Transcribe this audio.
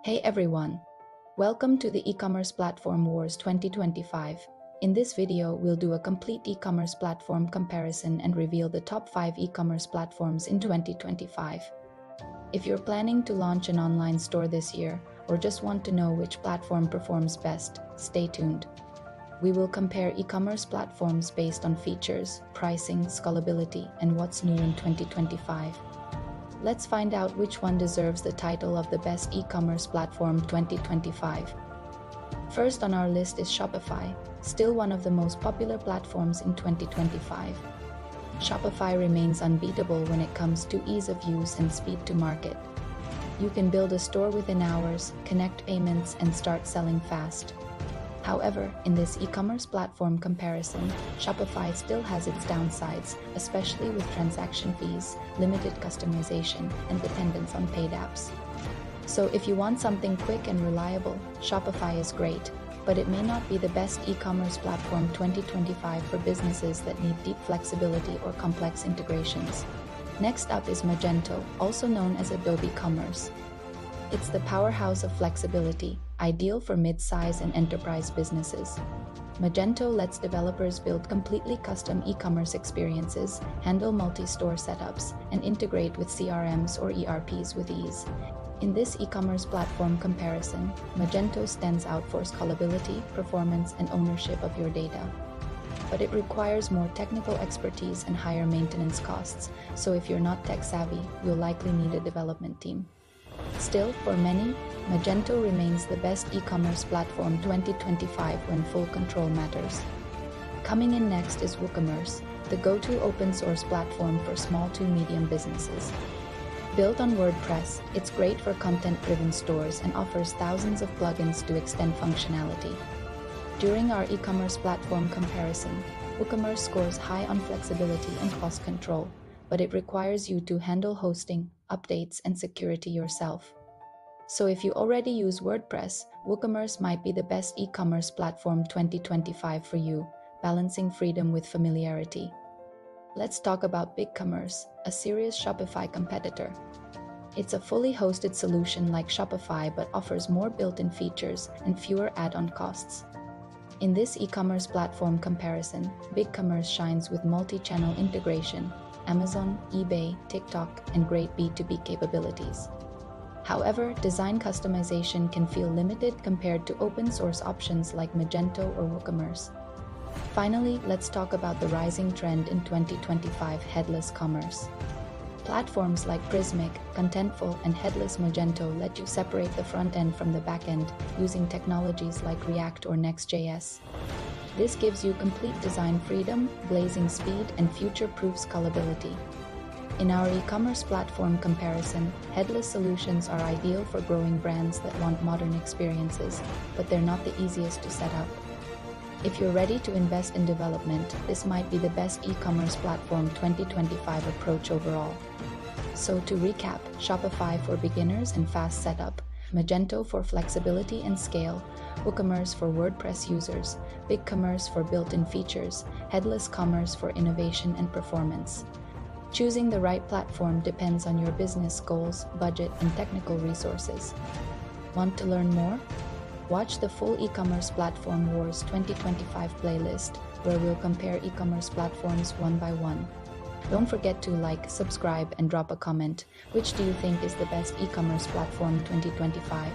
Hey everyone! Welcome to the E-commerce Platform Wars 2025. In this video, we'll do a complete e-commerce platform comparison and reveal the top 5 e-commerce platforms in 2025. If you're planning to launch an online store this year, or just want to know which platform performs best, stay tuned. We will compare e-commerce platforms based on features, pricing, scalability, and what's new in 2025. Let's find out which one deserves the title of the best e-commerce platform 2025. First on our list is Shopify, still one of the most popular platforms in 2025. Shopify remains unbeatable when it comes to ease of use and speed to market. You can build a store within hours, connect payments, and start selling fast. However, in this e-commerce platform comparison, Shopify still has its downsides, especially with transaction fees, limited customization, and dependence on paid apps. So if you want something quick and reliable, Shopify is great, but it may not be the best e-commerce platform 2025 for businesses that need deep flexibility or complex integrations. Next up is Magento, also known as Adobe Commerce. It's the powerhouse of flexibility, ideal for mid-size and enterprise businesses. Magento lets developers build completely custom e-commerce experiences, handle multi-store setups, and integrate with CRMs or ERPs with ease. In this e-commerce platform comparison, Magento stands out for scalability, performance, and ownership of your data. But it requires more technical expertise and higher maintenance costs, so if you're not tech-savvy, you'll likely need a development team. Still, for many, Magento remains the best e-commerce platform 2025 when full control matters. Coming in next is WooCommerce, the go-to open-source platform for small to medium businesses. Built on WordPress, it's great for content-driven stores and offers thousands of plugins to extend functionality. During our e-commerce platform comparison, WooCommerce scores high on flexibility and cost control, but it requires you to handle hosting, updates, and security yourself. So if you already use WordPress, WooCommerce might be the best e-commerce platform 2025 for you, balancing freedom with familiarity. Let's talk about BigCommerce, a serious Shopify competitor. It's a fully hosted solution like Shopify but offers more built-in features and fewer add-on costs. In this e-commerce platform comparison, BigCommerce shines with multi-channel integration, Amazon, eBay, TikTok, and great B2B capabilities. However, design customization can feel limited compared to open-source options like Magento or WooCommerce. Finally, let's talk about the rising trend in 2025: Headless Commerce. Platforms like Prismic, Contentful, and Headless Magento let you separate the front end from the back end using technologies like React or Next.js. This gives you complete design freedom, blazing speed, and future-proof scalability. In our e-commerce platform comparison, headless solutions are ideal for growing brands that want modern experiences, but they're not the easiest to set up. If you're ready to invest in development, this might be the best e-commerce platform 2025 approach overall. So to recap, Shopify for beginners and fast setup, Magento for flexibility and scale, WooCommerce for WordPress users, BigCommerce for built-in features, Headless Commerce for innovation and performance. Choosing the right platform depends on your business goals, budget, and technical resources. Want to learn more? Watch the full e-commerce platform Wars 2025 playlist, where we'll compare e-commerce platforms one by one. Don't forget to like, subscribe, and drop a comment. Which do you think is the best e-commerce platform 2025?